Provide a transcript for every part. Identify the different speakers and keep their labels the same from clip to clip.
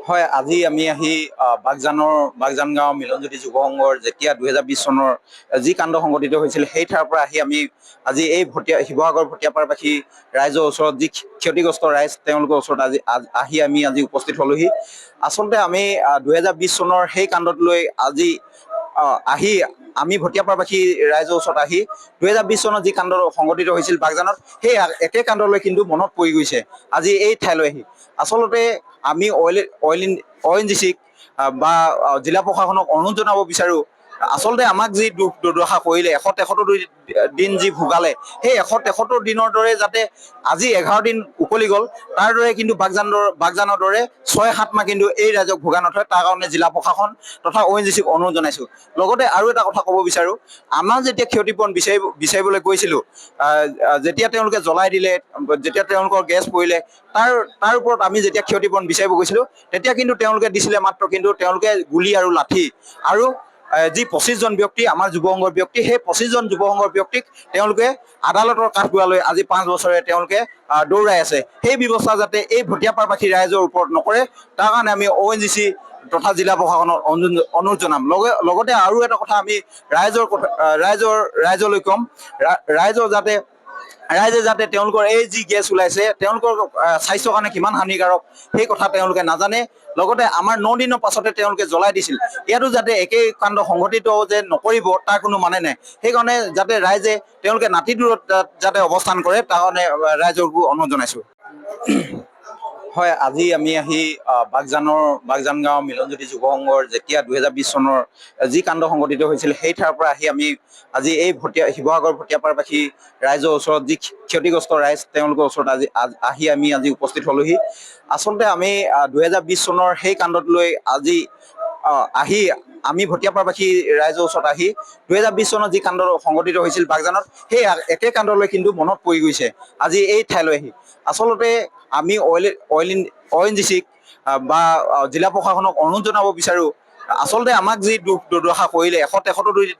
Speaker 1: হয়, আজি আমি আহি বাগজান গাঁও মিলনজ্যোতি যুৱ সংঘৰ যেতিয়া 2020 চনৰ যি কাণ্ড সংঘটিত হৈছিল সেই ঠাইৰ পৰা আমি আজি এই শিৱসাগৰ ভটিয়াপাৰবাসী ৰাইজৰ ওচৰত যি ক্ষতিগ্ৰস্ত ৰাইজ তেওঁলোকৰ ওচৰত আমি আজি উপস্থিত হলোহি। আচলতে আমি 2020 চনৰ সেই কাণ্ডক লৈ আজি আমি ভটিয়াপাৰবাসী ৰাইজৰ ওচৰত আহি 2020 চনত যি কাণ্ড সংঘটিত হৈছিল বাগজানত সেই একে কাণ্ডলৈ কিন্তু মনত পৰি গৈছে আজি এই ঠাইলৈ আহি। আচলতে আমি ONGC বা জিলা প্ৰশাসনক অনুৰোধ জনাব বিচাৰো, আচলতে আমাক যি দুখ দুৰ্দশা কৰিলে 173 দিন যি ভোগালে, সেই 173 দিনৰ দৰে যাতে আজি 11 দিন উকলি গ'ল তাৰ দৰে কিন্তু বাগজানৰ দৰে 6-7 মাহ কিন্তু এই ৰাইজক ভোগা নথয়। তাৰ কাৰণে জিলা প্ৰশাসন তথা ONGCক অনুৰোধ জনাইছো। লগতে আৰু এটা কথা ক'ব বিচাৰো, আমাৰ যেতিয়া ক্ষতিপূৰণ বিচাৰিবলৈ গৈছিলো, যেতিয়া তেওঁলোকে জ্বলাই দিলে, যেতিয়া তেওঁলোকৰ গেছ পৰিলে, তাৰ ওপৰত আমি যেতিয়া ক্ষতিপূৰণ বিচাৰিব গৈছিলো তেতিয়া কিন্তু তেওঁলোকে দিছিলে মাত্ৰ কিন্তু তেওঁলোকে গুলি আৰু লাঠি আৰু যি 25 জন ব্যক্তি আমাৰ যুৱ সংঘৰ ব্যক্তি, সেই 25 জন যুৱ সংঘৰ ব্যক্তিক তেওঁলোকে আদালতৰ কাঠগড়ালৈ আজি 5 বছৰে তেওঁলোকে দৌৰাই আছে। সেই ব্যৱস্থা যাতে এই ভটিয়াপাৰবাসী ৰাইজৰ ওপৰত নকৰে তাৰ কাৰণে আমি ONGC তথা জিলা প্ৰশাসনৰ অনুৰোধ জনাম। লগতে আৰু এটা কথা আমি ৰাইজলৈ ক'ম, ৰাইজে যাতে তেওঁলোকৰ এই যি গেছ ওলাইছে তেওঁলোকৰ স্বাস্থ্যৰ কাৰণে কিমান হানিকাৰক সেই কথা তেওঁলোকে নাজানে। লগতে আমাৰ 9 দিনৰ পাছতে তেওঁলোকে জ্বলাই দিছিল, ইয়াতো যাতে একেই কাণ্ড সংঘটিত যে নকৰিব তাৰ কোনো মানে নাই। সেইকাৰণে যাতে ৰাইজে তেওঁলোকে নাতি দূৰত যাতে অৱস্থান কৰে তাৰ কাৰণে ৰাইজক অনুৰোধ জনাইছো। হয়, আজি আমি আহি বাগজান গাঁও মিলনজ্যোতি যুৱ সংঘৰ যেতিয়া 2020 চনৰ যি কাণ্ড সংঘটিত হৈছিল সেই ঠাইৰ পৰা আমি আজি এই শিৱসাগৰ ভটিয়াপাৰবাসী ৰাইজৰ ওচৰত যি ক্ষতিগ্ৰস্ত ৰাইজ তেওঁলোকৰ ওচৰত আমি আজি উপস্থিত হলোহি। আচলতে আমি 2020 চনৰ সেই কাণ্ডক লৈ আমি ভটিয়াপাৰবাসী ৰাইজৰ ওচৰত আহি 2020 চনত যি কাণ্ড সংঘটিত হৈছিল বাগজানত সেই একে কাণ্ডলৈ কিন্তু মনত পৰি গৈছে আজি এই ঠাইলৈ আহি। আচলতে আমি ONGCক বা জিলা প্ৰশাসনক অনুৰোধ জনাব বিচাৰো, আচলতে আমাক যি দুখ দুৰ্দশা কৰিলে 173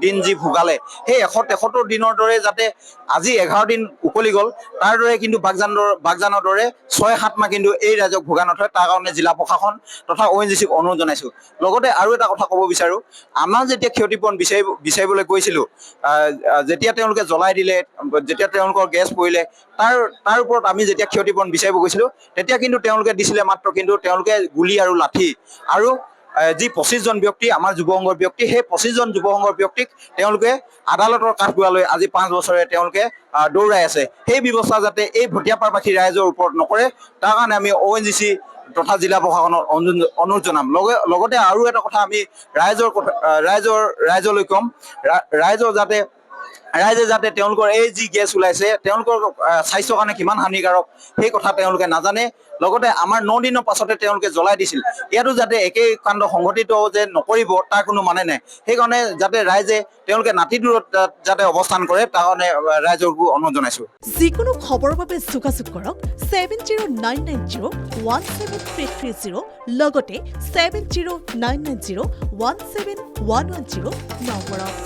Speaker 1: দিন যি ভোগালে, সেই 173 দিনৰ দৰে যাতে আজি 11 দিন উকলি গ'ল তাৰ দৰে কিন্তু বাগজানৰ দৰে 6-7 মাহ কিন্তু এই ৰাইজক ভোগা নথয়। তাৰ কাৰণে জিলা প্ৰশাসন তথা ONGCক অনুৰোধ জনাইছো। লগতে আৰু এটা কথা ক'ব বিচাৰো, আমাৰ যেতিয়া ক্ষতিপূৰণ বিচাৰিবলৈ গৈছিলো, যেতিয়া তেওঁলোকে জ্বলাই দিলে, যেতিয়া তেওঁলোকৰ গেছ পৰিলে, তাৰ ওপৰত আমি যেতিয়া ক্ষতিপূৰণ বিচাৰিব গৈছিলো তেতিয়া কিন্তু তেওঁলোকে দিছিলে মাত্ৰ কিন্তু তেওঁলোকে গুলি আৰু লাঠি আৰু যি 25 জন ব্যক্তি আমাৰ যুৱ সংঘৰ ব্যক্তি, সেই 25 জন যুৱ সংঘৰ ব্যক্তিক তেওঁলোকে আদালতৰ কাঠগড়ালৈ আজি 5 বছৰে তেওঁলোকে দৌৰাই আছে। সেই ব্যৱস্থা যাতে এই ভটিয়াপাৰবাসী ৰাইজৰ ওপৰত নকৰে তাৰ কাৰণে আমি ONGC তথা জিলা প্ৰশাসনৰ অনুৰোধ জনাম। লগতে আৰু এটা কথা আমি ৰাইজলৈ ক'ম, ৰাইজে যাতে তেওঁলোকৰ এই যি গেছ ওলাইছে তেওঁলোকৰ স্বাস্থ্যৰ কাৰণে কিমান হানিকাৰক সেই কথা তেওঁলোকে নাজানে। লগতে আমাৰ 9 দিনৰ পাছতে তেওঁলোকে জ্বলাই দিছিল, ইয়াতো যাতে একেই কাণ্ড সংঘটিত যে নকৰিব তাৰ কোনো মানে নাই। সেইকাৰণে যাতে ৰাইজে তেওঁলোকে নাতি দূৰত যাতে অৱস্থান কৰে তাৰ কাৰণে ৰাইজক অনুৰোধ জনাইছো।
Speaker 2: যিকোনো খবৰৰ বাবে যোগাযোগ কৰক 7099017330 লগতে 7099017110 নম্বৰত।